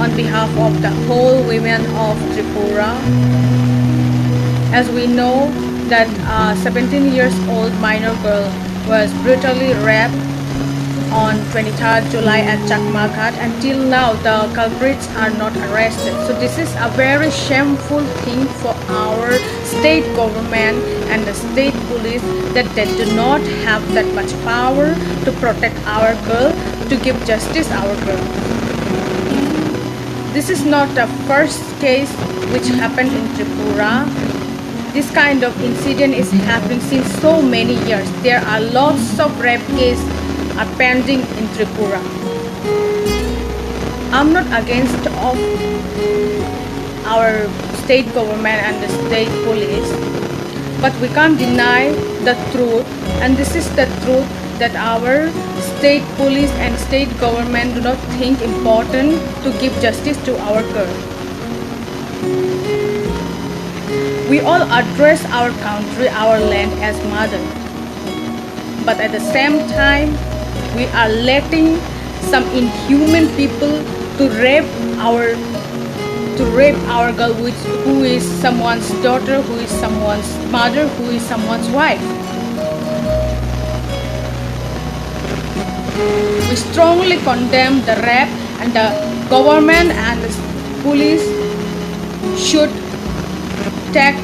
on behalf of the whole women of Tripura. As we know that a 17 years old minor girl was brutally raped on 23rd July at Chakmaghat. Until now, the culprits are not arrested. So this is a very shameful thing for our state government and the state police, that they do not have that much power to protect our girl, to give justice our girl. This is not the first case which happened in Tripura. This kind of incident is happening since so many years. There are lots of rape cases are pending in Tripura. I'm not against of our state government and the state police, but we can't deny the truth, and this is the truth, that our state police and state government do not think important to give justice to our girl. We all address our country, our land as mother, but at the same time we are letting some inhuman people to rape our girl, who is someone's daughter, who is someone's mother, who is someone's wife. We strongly condemn the rape, and the government and the police should take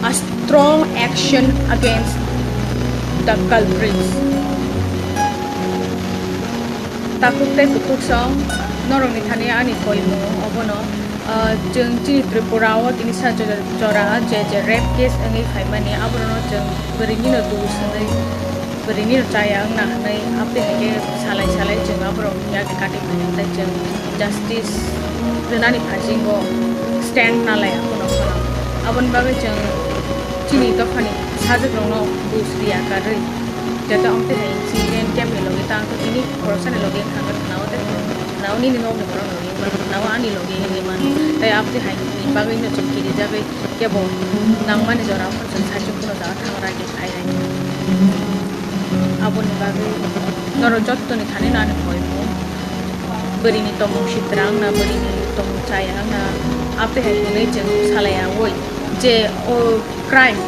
a strong action against the culprits. Takukte kutuk song norong ni thani ani koimu obono jeng ti Tripura o tini sa jora je rape case angi khaimani abrono jeng berini no tu sandai berini no chayang na nai apte ke salai jeng abro ya ke kati phai jeng justice renani phajingo stand na lai akono kono abon bagai jeng chini to phani sajak rongno dusriya karri jata amte hai incident kya melogi tang to tini corruption logi khangat naote nauni ni ngom no logi nawani logi ni man tai apte hai ni bagai no chumki ri jabe kya bo nangmani jora phon sajak kuno da thangara ke phai hai abon bagai noro jotto ni thani na hoi mo beri ni tomong sitrang na beri ni tomong chayang na apte hai ni jeng salaya woi je o crime